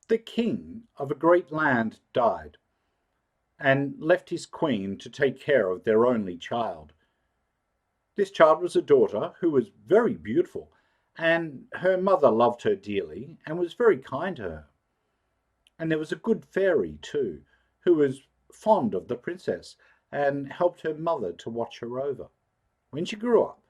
The king of a great land died and left his queen to take care of their only child. This child was a daughter who was very beautiful, and her mother loved her dearly and was very kind to her. And there was a good fairy, too, who was fond of the princess and helped her mother to watch her over. When she grew up,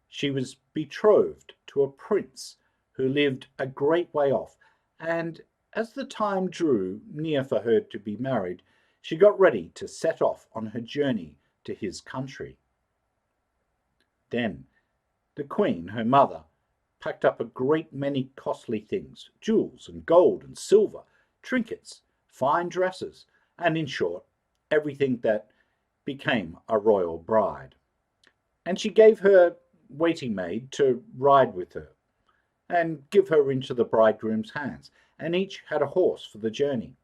she was betrothed to a prince who lived a great way off, and as the time drew near for her to be married, she got ready to set off on her journey to his country. Then the queen, her mother, packed up a great many costly things, jewels and gold and silver, trinkets, fine dresses, and in short, everything that became a royal bride. And she gave her waiting maid to ride with her and give her into the bridegroom's hands, and each had a horse for the journey.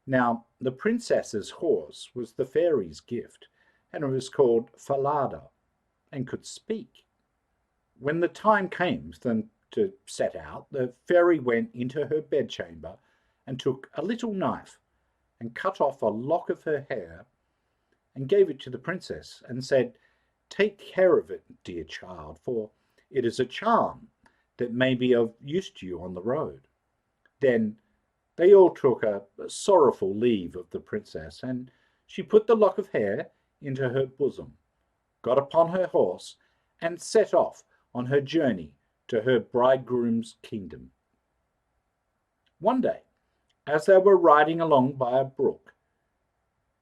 Now, the princess's horse was the fairy's gift, and it was called Falada, and could speak. When the time came for them to set out, the fairy went into her bedchamber and took a little knife and cut off a lock of her hair and gave it to the princess and said, "Take care of it, dear child, for it is a charm that may be of use to you on the road." Then they all took a sorrowful leave of the princess, and she put the lock of hair into her bosom, got upon her horse, and set off on her journey to her bridegroom's kingdom. One day, as they were riding along by a brook,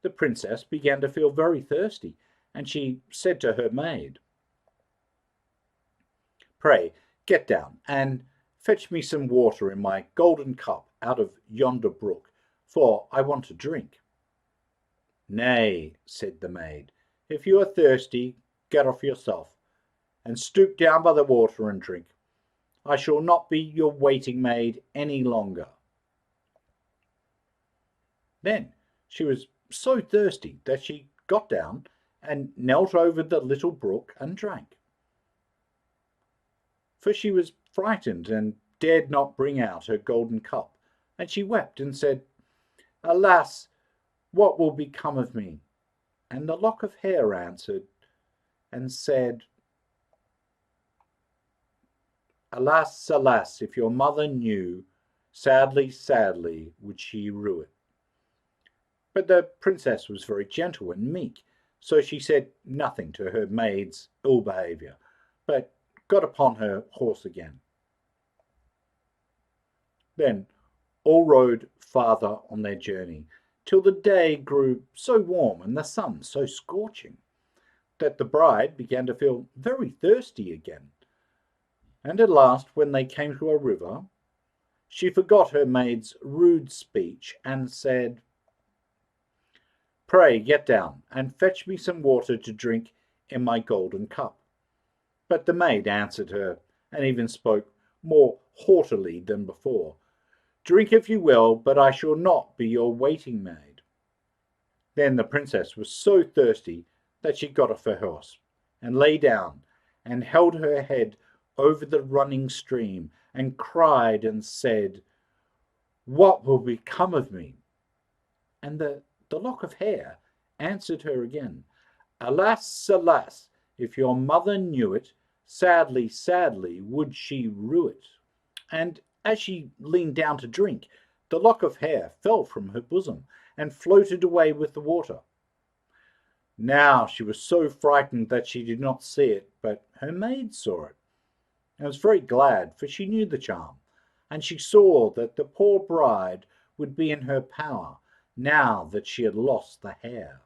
the princess began to feel very thirsty, and she said to her maid, "Pray, get down and fetch me some water in my golden cup out of yonder brook, for I want to drink." "Nay," said the maid, "if you are thirsty, get off yourself, and stoop down by the water and drink. I shall not be your waiting maid any longer." Then she was so thirsty that she got down and knelt over the little brook and drank. For she was frightened and dared not bring out her golden cup, and she wept and said, "Alas, what will become of me?" And the lock of hair answered and said, "Alas, alas, if your mother knew, sadly, sadly would she rue it." But the princess was very gentle and meek, so she said nothing to her maid's ill behaviour, but got upon her horse again. Then all rode farther on their journey, till the day grew so warm and the sun so scorching, that the bride began to feel very thirsty again. And at last, when they came to a river, she forgot her maid's rude speech and said, "Pray get down and fetch me some water to drink in my golden cup." But the maid answered her, and even spoke more haughtily than before, "Drink if you will, but I shall not be your waiting maid." Then the princess was so thirsty that she got off her horse, and lay down, and held her head over the running stream, and cried and said, "What will become of me?" And the lock of hair answered her again, "Alas, alas, if your mother knew it, sadly, sadly would she rue it." And as she leaned down to drink, the lock of hair fell from her bosom and floated away with the water. Now she was so frightened that she did not see it, but her maid saw it, and was very glad, for she knew the charm, and she saw that the poor bride would be in her power now that she had lost the hair.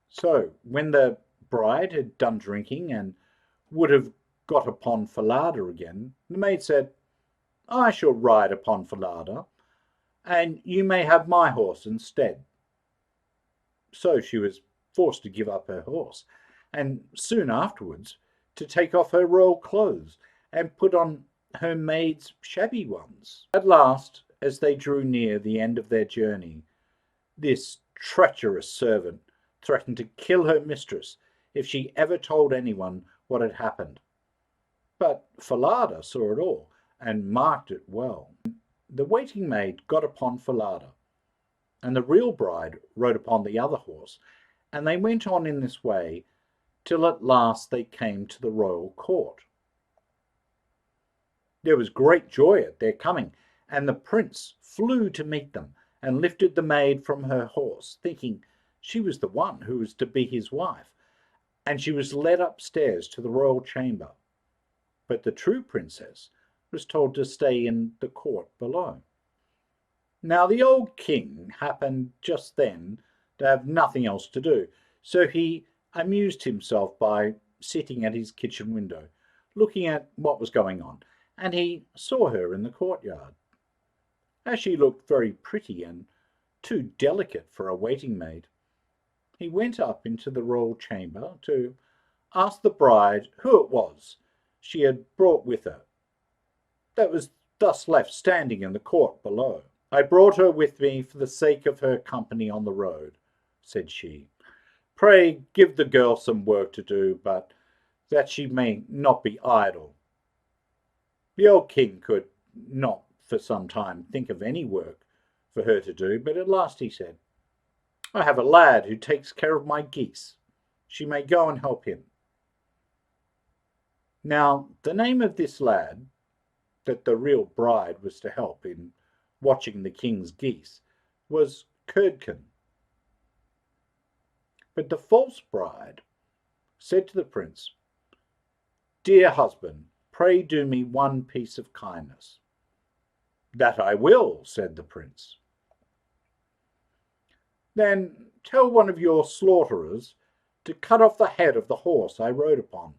So when the bride had done drinking and would have got upon Falada again, the maid said, "I shall ride upon Falada, and you may have my horse instead." So she was forced to give up her horse, and soon afterwards to take off her royal clothes and put on her maid's shabby ones. At last, as they drew near the end of their journey, this treacherous servant threatened to kill her mistress if she ever told anyone what had happened. But Falada saw it all and marked it well. the waiting maid got upon Falada, and the real bride rode upon the other horse, and they went on in this way till at last they came to the royal court. There was great joy at their coming, and the prince flew to meet them and lifted the maid from her horse, thinking she was the one who was to be his wife, and she was led upstairs to the royal chamber. But the true princess was told to stay in the court below. Now the old king happened just then to have nothing else to do, so he amused himself by sitting at his kitchen window, looking at what was going on, and he saw her in the courtyard. As she looked very pretty and too delicate for a waiting maid, he went up into the royal chamber to ask the bride who it was she had brought with her, that was thus left standing in the court below. I brought her with me for the sake of her company on the road, said she. Pray give the girl some work to do, but that she may not be idle. The old king could not for some time think of any work for her to do, but at last he said, I have a lad who takes care of my geese. She may go and help him. Now, the name of this lad that the real bride was to help in watching the king's geese was Curdken. But the false bride said to the prince, Dear husband, pray do me one piece of kindness. That I will, said the prince. Then tell one of your slaughterers to cut off the head of the horse I rode upon,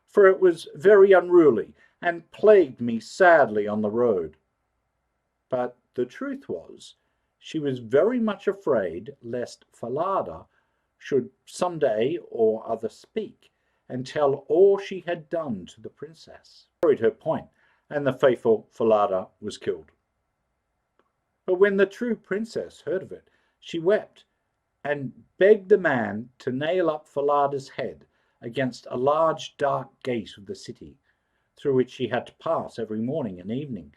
for it was very unruly and plagued me sadly on the road. But the truth was, she was very much afraid lest Falada should some day or other speak and tell all she had done to the princess. Carried her point, and the faithful Falada was killed. But when the true princess heard of it, she wept and begged the man to nail up Falada's head against a large dark gate of the city, through which she had to pass every morning and evening,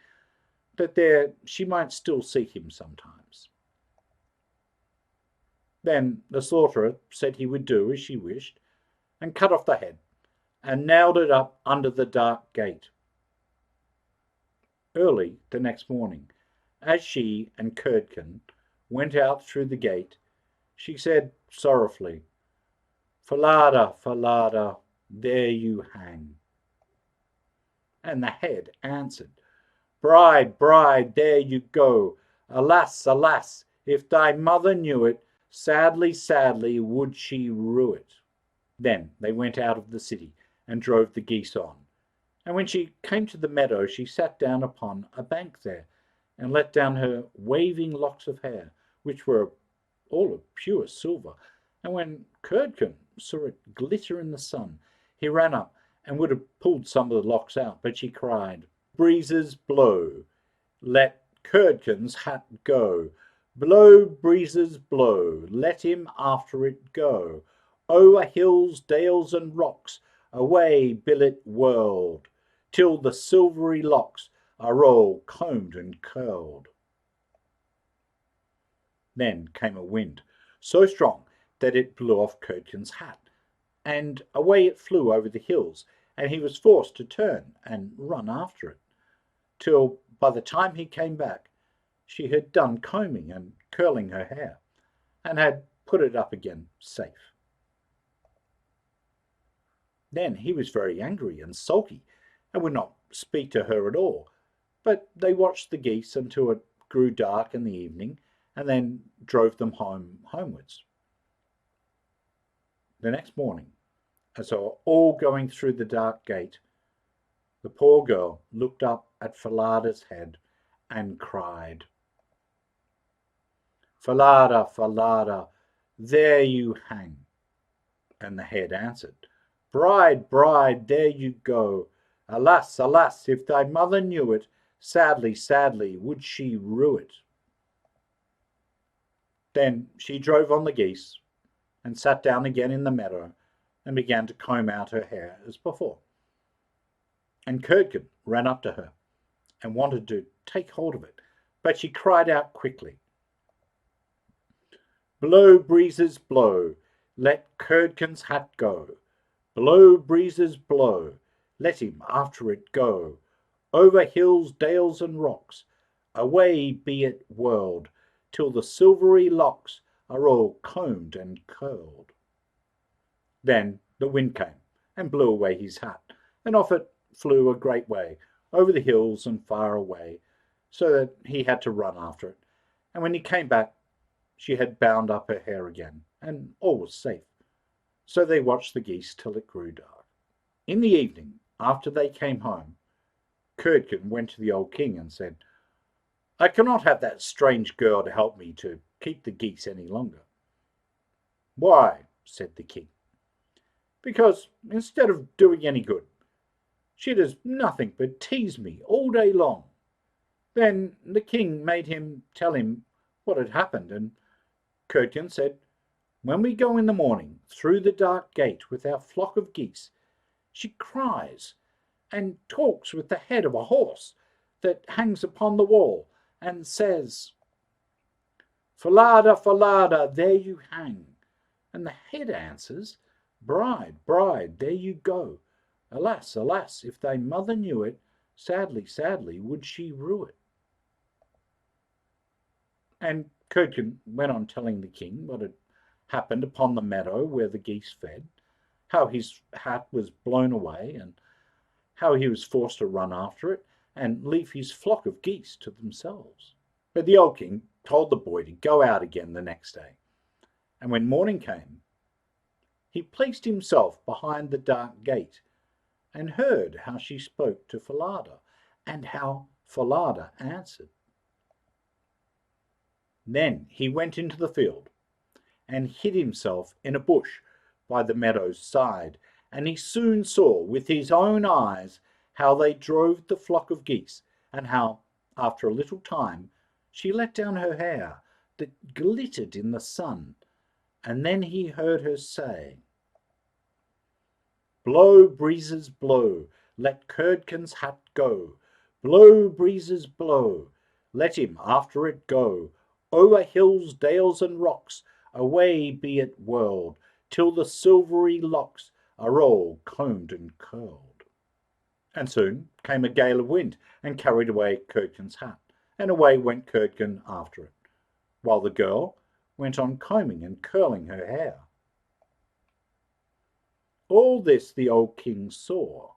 that there she might still see him sometimes. Then the slaughterer said he would do as she wished, and cut off the head, and nailed it up under the dark gate. Early the next morning, as she and Curdken went out through the gate, she said sorrowfully, Falada, Falada, there you hang. And the head answered, Bride, bride, there you go. Alas, alas, if thy mother knew it, sadly, sadly would she rue it. Then they went out of the city and drove the geese on. And when she came to the meadow, she sat down upon a bank there and let down her waving locks of hair, which were all of pure silver. And when Curdken saw it glitter in the sun, he ran up and would have pulled some of the locks out, but she cried, Breezes blow, let Curdken's hat go. Blow, breezes, blow, let him after it go. O'er hills, dales, and rocks, away billet whirled, till the silvery locks are all combed and curled. Then came a wind, so strong that it blew off Curdken's hat, and away it flew over the hills, and he was forced to turn and run after it, till by the time he came back, she had done combing and curling her hair, and had put it up again safe. Then he was very angry and sulky, and would not speak to her at all, but they watched the geese until it grew dark in the evening, and then drove them homewards. The next morning, as they were all going through the dark gate, the poor girl looked up at Falada's head and cried, Falada, Falada, there you hang. And the head answered, Bride, bride, there you go. Alas, alas, if thy mother knew it, sadly, sadly would she rue it. Then she drove on the geese, and sat down again in the meadow, and began to comb out her hair as before. And Curdken ran up to her, and wanted to take hold of it, but she cried out quickly, "Blow, breezes, blow, let Curdken's hat go. Blow, breezes, blow, let him after it go. Over hills, dales, and rocks, away be it whirled, till the silvery locks are all combed and curled." Then the wind came and blew away his hat, and off it flew a great way, over the hills and far away, so that he had to run after it. And when he came back, she had bound up her hair again, and all was safe. So they watched the geese till it grew dark. In the evening, after they came home, Curdken went to the old king and said, "I cannot have that strange girl to help me to keep the geese any longer." "Why?" said the king. "Because instead of doing any good, she does nothing but tease me all day long." Then the king made him tell him what had happened, and Curdken said, "When we go in the morning through the dark gate with our flock of geese, she cries and talks with the head of a horse that hangs upon the wall, and says, 'Falada, Falada, there you hang.' And the head answers, 'Bride, bride, there you go. Alas, alas, if thy mother knew it, sadly, sadly would she rue it.'" And Curdken went on telling the king what had happened upon the meadow where the geese fed, how his hat was blown away, and how he was forced to run after it and leave his flock of geese to themselves. But the old king told the boy to go out again the next day, and when morning came, he placed himself behind the dark gate and heard how she spoke to Falada, and how Falada answered. Then he went into the field and hid himself in a bush by the meadow's side, and he soon saw with his own eyes how they drove the flock of geese, and how, after a little time, she let down her hair that glittered in the sun, and then he heard her say, "Blow, breezes, blow, let Curdken's hat go. Blow, breezes, blow, let him after it go. Over hills, dales, and rocks, away be it whirled, till the silvery locks are all combed and curled." And soon came a gale of wind and carried away Curdken's hat, and away went Curdken after it, while the girl went on combing and curling her hair. All this the old king saw,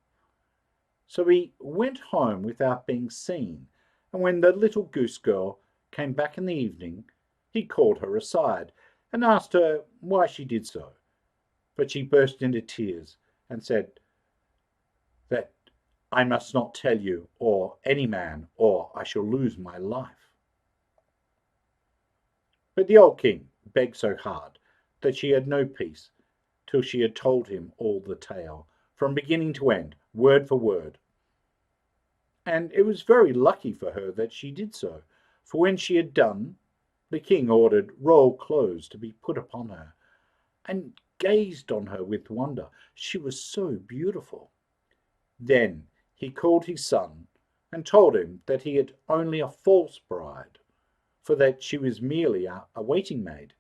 so he went home without being seen, and when the little goose girl came back in the evening, he called her aside and asked her why she did so. But she burst into tears and said that "I must not tell you or any man, or I shall lose my life." But the old king begged so hard that she had no peace till she had told him all the tale, from beginning to end, word for word. And it was very lucky for her that she did so, for when she had done, the king ordered royal clothes to be put upon her, and gazed on her with wonder, she was so beautiful. Then he called his son and told him that he had only a false bride, for that she was merely a waiting maid,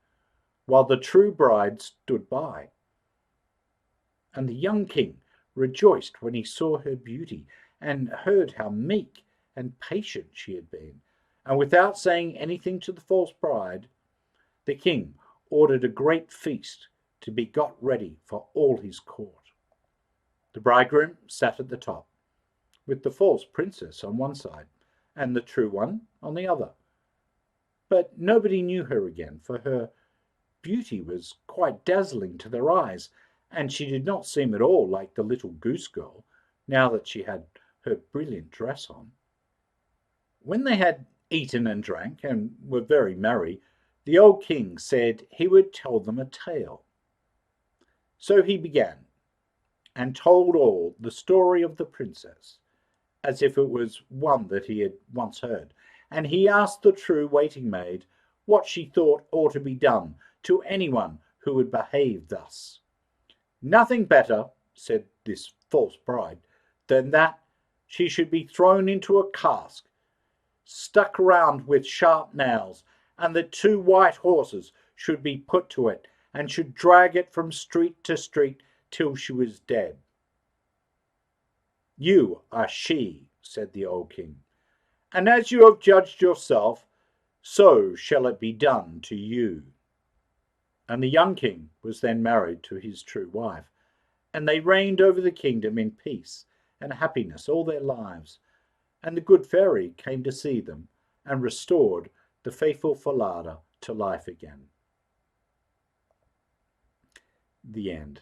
while the true bride stood by. And the young king rejoiced when he saw her beauty, and heard how meek and patient she had been. And without saying anything to the false bride, the king ordered a great feast to be got ready for all his court. The bridegroom sat at the top, with the false princess on one side, and the true one on the other. But nobody knew her again, for her beauty was quite dazzling to their eyes, and she did not seem at all like the little goose girl, now that she had her brilliant dress on. When they had eaten and drank, and were very merry, the old king said he would tell them a tale. So he began, and told all the story of the princess, as if it was one that he had once heard, and he asked the true waiting maid what she thought ought to be done to anyone who would behave thus. "Nothing better," said this false bride, "than that she should be thrown into a cask. stuck round with sharp nails, and that 2 white horses should be put to it, and should drag it from street to street till she was dead. You are she, said the old king, and as you have judged yourself, so shall it be done to you. And the young king was then married to his true wife, and they reigned over the kingdom in peace and happiness all their lives. And the good fairy came to see them and restored the faithful Falada to life again. The end.